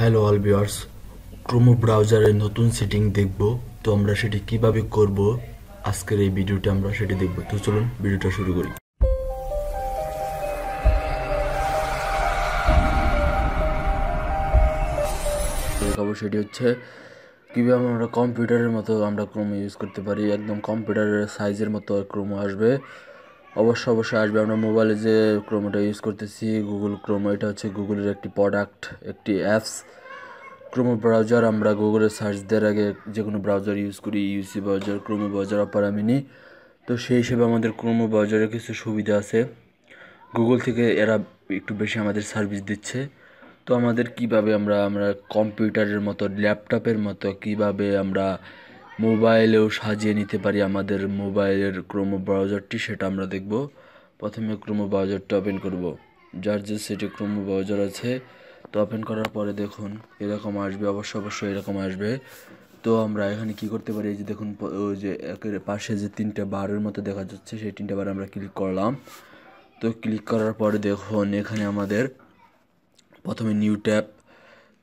Hello all viewers, ক্রোমো ব্রাউজারের নতুন setting দেখব। তো আমরা সেটি কিভাবে করব আজকের এই ভিডিওতে আমরা সেটি দেখব। তো চলুন ভিডিওটা শুরু করি। দেখাবো সেটি হচ্ছে কীভাবে আমরা কম্পিউটারের মতো আমরা ক্রোমো ইউজ করতে পারি। একদম কম্পিউটারের সাইজের মতো ক্রোমো আসবে, অবশ্যই আসবে। আমরা মোবাইলে যে ক্রোমোটা ইউজ করতেছি গুগল ক্রোমো, এটা হচ্ছে গুগলের একটি প্রোডাক্ট, একটি অ্যাপস। ক্রোমো ব্রাউজার আমরা গুগলে সার্চ দেওয়ার আগে যে কোনো ব্রাউজার ইউজ করি, ইউসি ব্রাউজার, ক্রোমো ব্রাউজার অপার আমি নিই। তো সেই হিসেবে আমাদের ক্রোমো ব্রাউজারের কিছু সুবিধা আছে, গুগল থেকে এরা একটু বেশি আমাদের সার্ভিস দিচ্ছে। তো আমাদের কিভাবে আমরা কম্পিউটারের মতো, ল্যাপটপের মতো কিভাবে আমরা মোবাইলেও সাজিয়ে নিতে পারি আমাদের মোবাইলের ক্রোমো ব্রাউজারটি, সেটা আমরা দেখব। প্রথমে ক্রোমো ব্রাউজারটা ওপেন করব, যার যে সেটি ক্রোমো ব্রাউজার আছে। তো ওপেন করার পরে দেখুন এরকম আসবে, অবশ্যই এরকম আসবে। তো আমরা এখানে কি করতে পারি, এই যে দেখুন ওই যে একের পাশে যে তিনটে বারের মতো দেখা যাচ্ছে, সেই তিনটে বার আমরা ক্লিক করলাম। তো ক্লিক করার পরে দেখুন এখানে আমাদের প্রথমে নিউ ট্যাব,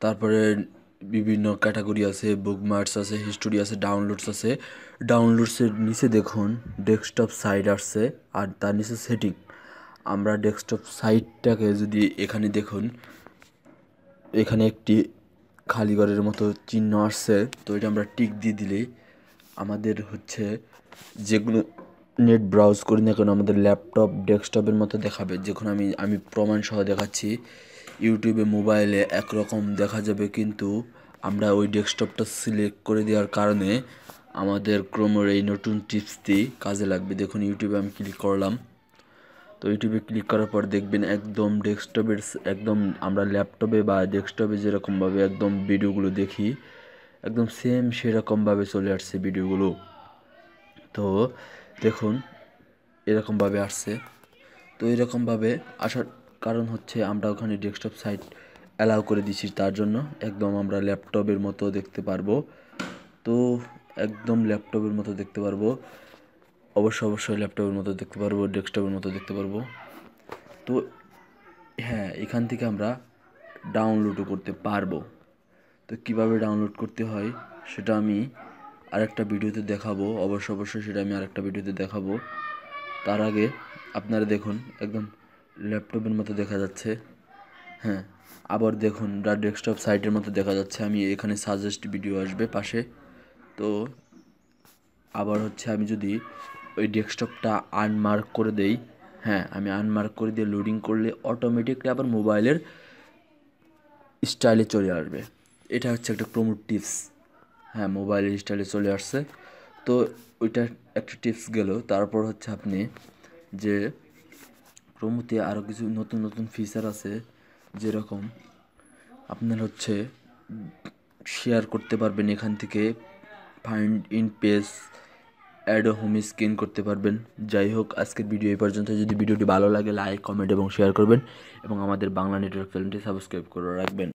তারপরে বিভিন্ন ক্যাটাগরি আছে, বুকমার্কস আছে, হিস্টোরি আছে, ডাউনলোডস আছে। ডাউনলোডসের নিচে দেখুন ডেস্কটপ সাইট আসছে, আর তার নিচে সেটিং। আমরা ডেস্কটপ সাইটটাকে যদি এখানে দেখুন, এখানে একটি খালি ঘরের মতো চিহ্ন আসছে, তো এটা আমরা টিক দিয়ে দিলেই আমাদের হচ্ছে যেগুলো নেট ব্রাউজ করি না কেন আমাদের ল্যাপটপ ডেস্কটপের মতো দেখাবে। যখন আমি প্রমাণ সহ দেখাচ্ছি, ইউটিউবে মোবাইলে একরকম দেখা যাবে, কিন্তু আমরা ওই ডেস্কটপটা সিলেক্ট করে দেওয়ার কারণে আমাদের ক্রোমোর এই নতুন টিপসটি কাজে লাগবে। দেখুন ইউটিউবে আমি ক্লিক করলাম, তো ইউটিউবে ক্লিক করার পর দেখবেন একদম ডেস্কটপের একদম আমরা ল্যাপটপে বা ডেস্কটপে যেরকমভাবে একদম ভিডিওগুলো দেখি, একদম সেম সেরকমভাবে চলে আসছে ভিডিওগুলো। তো দেখুন এরকমভাবে আসছে। তো এরকমভাবে আসার কারণ হচ্ছে আমরা ওখানে ডেস্কটপ সাইট অ্যালাউ করে দিচ্ছি, তার জন্য একদম আমরা ল্যাপটপের মতো দেখতে পারবো। তো একদম ল্যাপটপের মতো দেখতে পারবো, অবশ্যই ল্যাপটপের মতো দেখতে পারবো, ডেস্কটপের মতো দেখতে পারবো। তো হ্যাঁ, এখান থেকে আমরা ডাউনলোডও করতে পারবো। তো কিভাবে ডাউনলোড করতে হয় সেটা আমি আরেকটা ভিডিওতে দেখাবো, অবশ্যই সেটা আমি আরেকটা ভিডিওতে দেখাবো। তার আগে আপনারা দেখুন একদম ল্যাপটপের মতো দেখা যাচ্ছে। হ্যাঁ, আবার দেখুন ডেস্কটপ সাইটের মতো দেখা যাচ্ছে। আমি এখানে সাজেস্ট ভিডিও আসবে পাশে। তো আবার হচ্ছে আমি যদি ওই ডেস্কটপটা আনমার্ক করে দেই, হ্যাঁ আমি আনমার্ক করে দিয়ে লোডিং করলে অটোমেটিকলি আবার মোবাইলের স্টাইলে চলে আসবে। এটা হচ্ছে একটা ক্রোমো টিপস। হ্যাঁ, মোবাইলের স্টাইলে চলে আসছে। তো ওইটা একটা টিপস গেল। তারপর হচ্ছে আপনি যে ক্রোমোতে আরও কিছু নতুন ফিচার আছে, যেরকম আপনার হচ্ছে শেয়ার করতে পারবেন এখান থেকে, find in page, add home screen করতে পারবেন। যাই হোক, আজকের ভিডিও এই পর্যন্ত। যদি ভিডিওটি ভালো লাগে লাইক, কমেন্ট এবং শেয়ার করবেন, এবং আমাদের বাংলা নেটওয়ার্ক চ্যানেলটি সাবস্ক্রাইব করে রাখবেন।